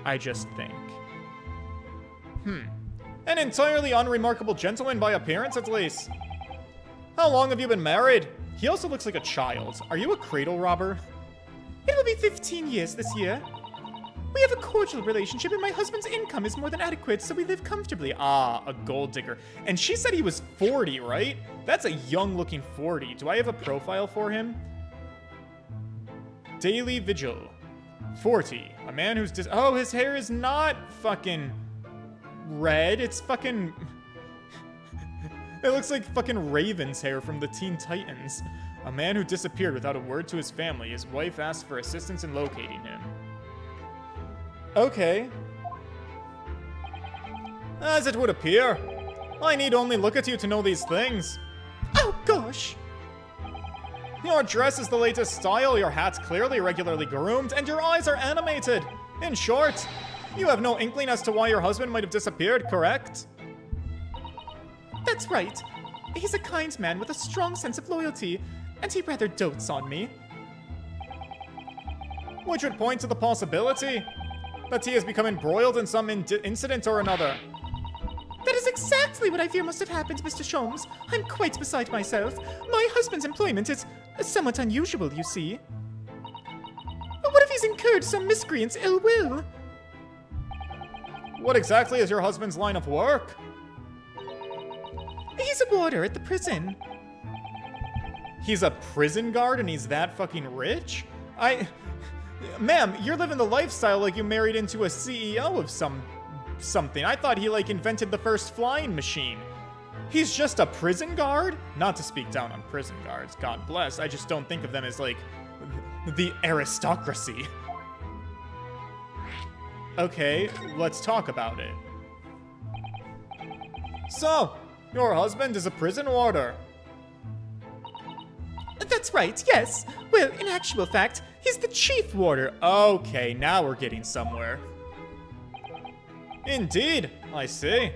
I just think. An entirely unremarkable gentleman by appearance, at least. How long have you been married? He also looks like a child. Are you a cradle robber? It will be 15 years this year. We have a cordial relationship and my husband's income is more than adequate, so we live comfortably. Ah, a gold digger. And she said he was 40, right? That's a young-looking 40. Do I have a profile for him? Daily Vigil. 40. A man who's oh, his hair is not fucking red. It's fucking... It looks like fucking Raven's hair from the Teen Titans. A man who disappeared without a word to his family. His wife asked for assistance in locating him. Okay. As it would appear. I need only look at you to know these things. Oh, gosh. Your dress is the latest style, your hat's clearly regularly groomed, and your eyes are animated. In short, you have no inkling as to why your husband might have disappeared, correct? That's right. He's a kind man with a strong sense of loyalty, and he rather dotes on me. Which would point to the possibility that he has become embroiled in some incident or another. That is exactly what I fear must have happened, Mr. Sholmes. I'm quite beside myself. My husband's employment is somewhat unusual, you see. What if he's incurred some miscreant's ill will? What exactly is your husband's line of work? He's a warder at the prison. He's a prison guard and he's that fucking rich? Ma'am, you're living the lifestyle like you married into a CEO of something. I thought he, like, invented the first flying machine. He's just a prison guard? Not to speak down on prison guards, God bless. I just don't think of them as, like, the aristocracy. Okay, let's talk about it. So, your husband is a prison warder. That's right, yes. Well, in actual fact, he's the chief warder. Okay, now we're getting somewhere. Indeed, I see.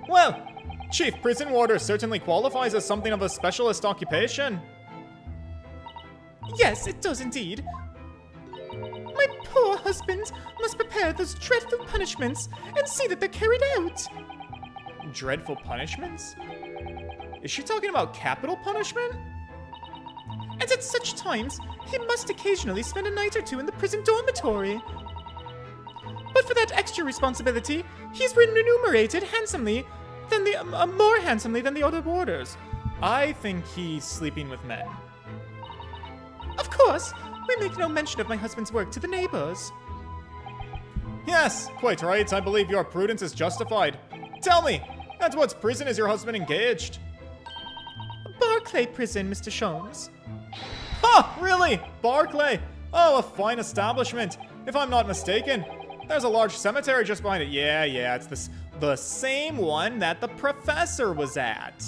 Well, chief prison warder certainly qualifies as something of a specialist occupation. Yes, it does indeed. My poor husband must prepare those dreadful punishments and see that they're carried out. Dreadful punishments? Is she talking about capital punishment? And at such times, he must occasionally spend a night or two in the prison dormitory. But for that extra responsibility, he's remunerated handsomely, more handsomely than the other warders. I think he's sleeping with men. Of course, we make no mention of my husband's work to the neighbors. Yes, quite right. I believe your prudence is justified. Tell me, at what prison is your husband engaged? Barclay Prison, Mr. Sholmes. Ha! Really? Barclay? Oh, a fine establishment. If I'm not mistaken, there's a large cemetery just behind it. Yeah, it's the same one that the professor was at.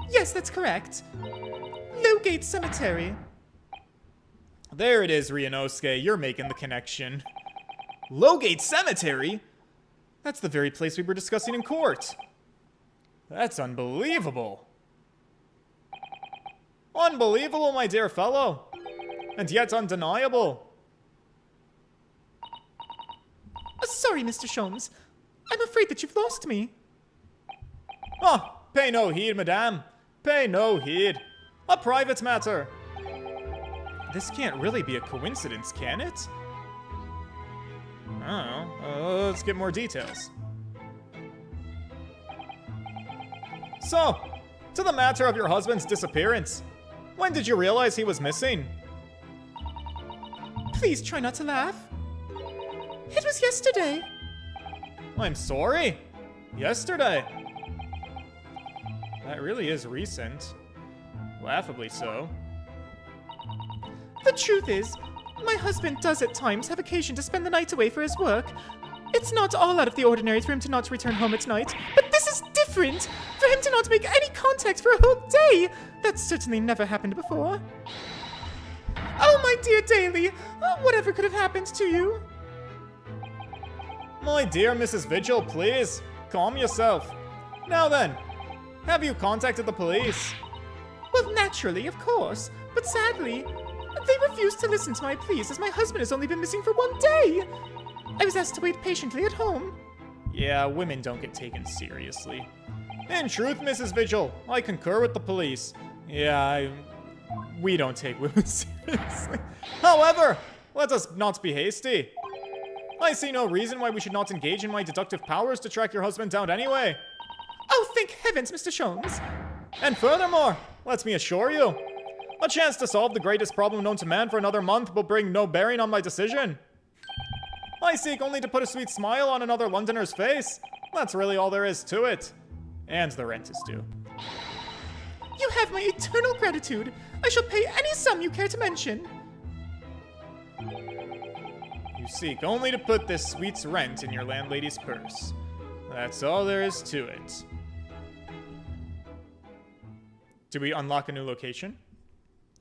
Yes, that's correct. Lowgate Cemetery. There it is, Ryunosuke. You're making the connection. Lowgate Cemetery? That's the very place we were discussing in court. That's unbelievable. Unbelievable, my dear fellow. And yet undeniable. Sorry, Mr. Sholmes. I'm afraid that you've lost me. Ah, pay no heed, madame. Pay no heed. A private matter. This can't really be a coincidence, can it? I don't know. Let's get more details. So, to the matter of your husband's disappearance. When did you realize he was missing? Please try not to laugh. It was yesterday. I'm sorry. Yesterday. That really is recent. Laughably so. The truth is, my husband does at times have occasion to spend the night away for his work. It's not all out of the ordinary for him to not return home at night, but this is different! For him to not make any contact for a whole day! That's certainly never happened before. Oh, my dear Daly, whatever could have happened to you? My dear Mrs. Vigil, please, calm yourself. Now then, have you contacted the police? Well, naturally, of course, but sadly, they refused to listen to my pleas as my husband has only been missing for 1 day. I was asked to wait patiently at home. Yeah, women don't get taken seriously. In truth, Mrs. Vigil, I concur with the police. Yeah, we don't take women seriously. However, let us not be hasty. I see no reason why we should not engage in my deductive powers to track your husband down anyway. Oh, thank heavens, Mr. Sholmes. And furthermore, let me assure you, a chance to solve the greatest problem known to man for another month will bring no bearing on my decision. I seek only to put a sweet smile on another Londoner's face. That's really all there is to it. And the rent is due. You have my eternal gratitude. I shall pay any sum you care to mention. You seek only to put this sweet's rent in your landlady's purse. That's all there is to it. Do we unlock a new location?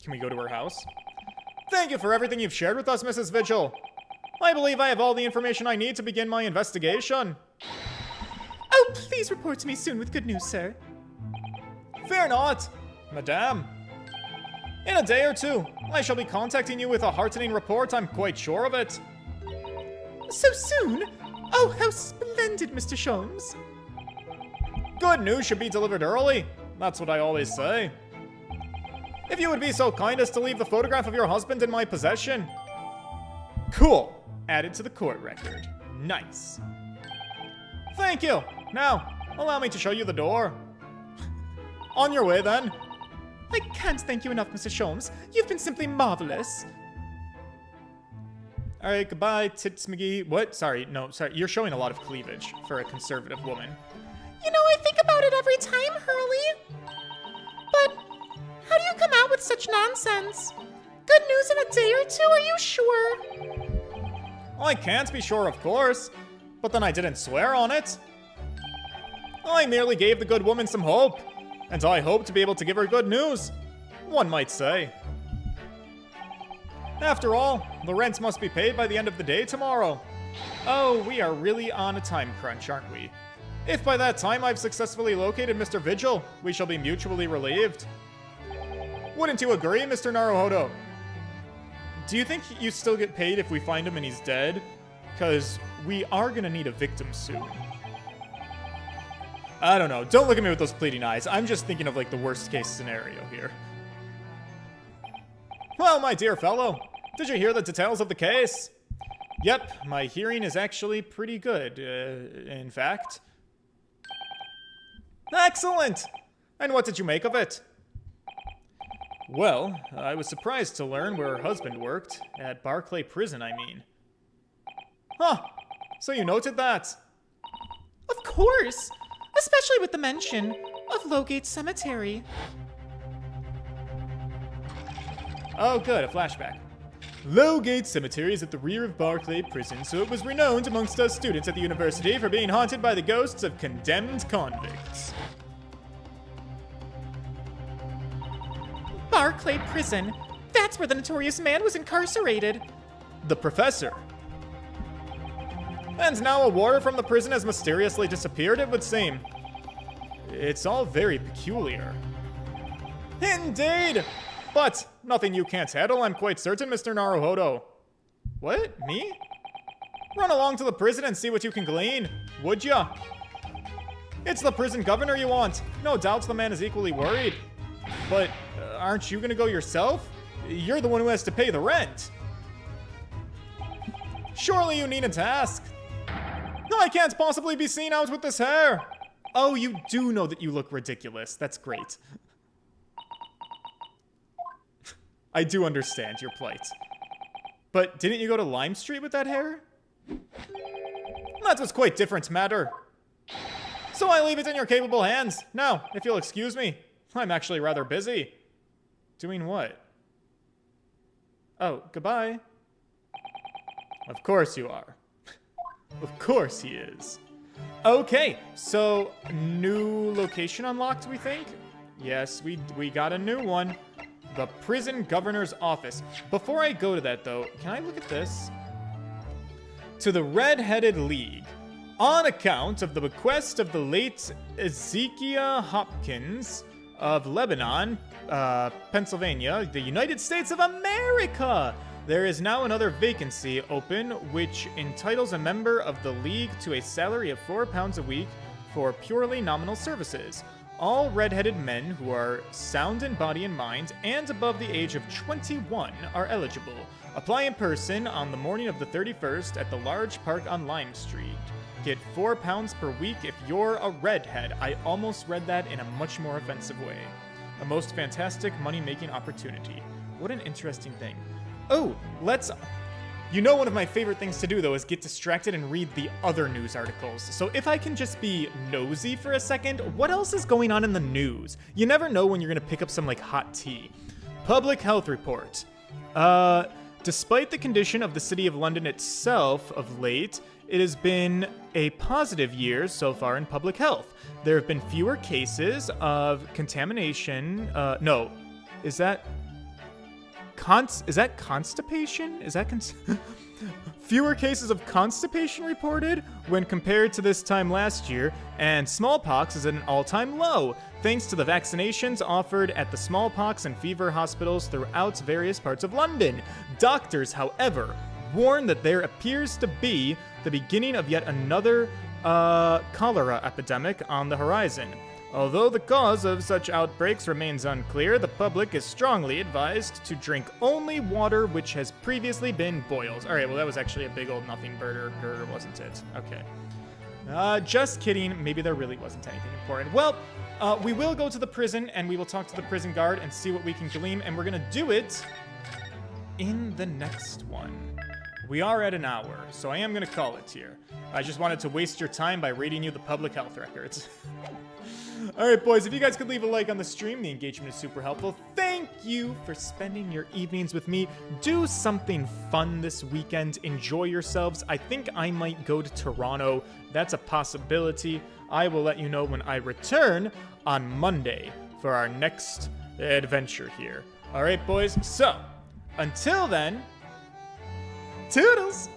Can we go to her house? Thank you for everything you've shared with us, Mrs. Vigil. I believe I have all the information I need to begin my investigation. Oh, please report to me soon with good news, sir. Fear not, madame. In a day or two, I shall be contacting you with a heartening report, I'm quite sure of it. So soon? Oh, how splendid, Mr. Sholmes. Good news should be delivered early. That's what I always say. If you would be so kind as to leave the photograph of your husband in my possession. Cool. Added to the court record. Nice. Thank you. Now, allow me to show you the door. On your way, then. I can't thank you enough, Mr. Sholmes. You've been simply marvelous. Alright, goodbye, Tits McGee. What? Sorry, no, sorry. You're showing a lot of cleavage for a conservative woman. You know, I think about it every time, Hurley. But how do you come out with such nonsense? Good news in a day or two, are you sure? I can't be sure, of course. But then I didn't swear on it. I merely gave the good woman some hope. And I hope to be able to give her good news. One might say. After all, the rent must be paid by the end of the day tomorrow. Oh, we are really on a time crunch, aren't we? If by that time I've successfully located Mr. Vigil, we shall be mutually relieved. Wouldn't you agree, Mr. Naruhodo? Do you think you still get paid if we find him and he's dead? Because we are gonna need a victim soon. I don't know. Don't look at me with those pleading eyes. I'm just thinking of like the worst case scenario here. Well, my dear fellow, did you hear the details of the case? Yep, my hearing is actually pretty good, in fact. Excellent! And what did you make of it? Well, I was surprised to learn where her husband worked. At Barclay Prison, I mean. Huh, so you noted that? Of course! Especially with the mention of Lowgate Cemetery. Oh good, a flashback. Lowgate Cemetery is at the rear of Barclay Prison, so it was renowned amongst us students at the university for being haunted by the ghosts of condemned convicts. Barclay Prison. That's where the notorious man was incarcerated. The professor. And now a warder from the prison has mysteriously disappeared, it would seem. It's all very peculiar. Indeed! But nothing you can't handle, I'm quite certain, Mr. Naruhodo. What? Me? Run along to the prison and see what you can glean, would ya? It's the prison governor you want. No doubt the man is equally worried. But aren't you gonna go yourself? You're the one who has to pay the rent. Surely you needn't ask. No, I can't possibly be seen out with this hair. Oh, you do know that you look ridiculous. That's great. I do understand your plight. But didn't you go to Lime Street with that hair? That was quite different matter. So I leave it in your capable hands. Now, if you'll excuse me, I'm actually rather busy. Doing what? Oh, goodbye. Of course you are. Of course he is. Okay, so new location unlocked, we think? Yes, we got a new one. The prison governor's office. Before I go to that, though, can I look at this? To the Red-Headed League. On account of the bequest of the late Ezekiel Hopkins of Lebanon, Pennsylvania, the United States of America, there is now another vacancy open, which entitles a member of the League to a salary of £4 a week for purely nominal services. All red-headed men who are sound in body and mind and above the age of 21 are eligible. Apply in person on the morning of the 31st at the large park on Lime Street. Get £4 per week if you're a redhead. I almost read that in a much more offensive way. A most fantastic money-making opportunity. What an interesting thing. Oh, let's... You know, one of my favorite things to do, though, is get distracted and read the other news articles. So if I can just be nosy for a second, what else is going on in the news? You never know when you're going to pick up some, like, hot tea. Public health report. Despite the condition of the city of London itself of late, it has been a positive year so far in public health. There have been fewer cases of contamination. No. Is that constipation? Is that fewer cases of constipation reported when compared to this time last year, and smallpox is at an all-time low, thanks to the vaccinations offered at the smallpox and fever hospitals throughout various parts of London. Doctors, however, warn that there appears to be the beginning of yet another cholera epidemic on the horizon. Although the cause of such outbreaks remains unclear, the public is strongly advised to drink only water which has previously been boiled. Alright, well that was actually a big old nothing burger, wasn't it? Okay. Just kidding. Maybe there really wasn't anything important. Well, we will go to the prison and we will talk to the prison guard and see what we can glean, and we're gonna do it in the next one. We are at an hour, so I am gonna call it here. I just wanted to waste your time by reading you the public health records. Alright, boys, if you guys could leave a like on the stream, the engagement is super helpful. Thank you for spending your evenings with me. Do something fun this weekend. Enjoy yourselves. I think I might go to Toronto. That's a possibility. I will let you know when I return on Monday for our next adventure here. Alright, boys, so until then, toodles!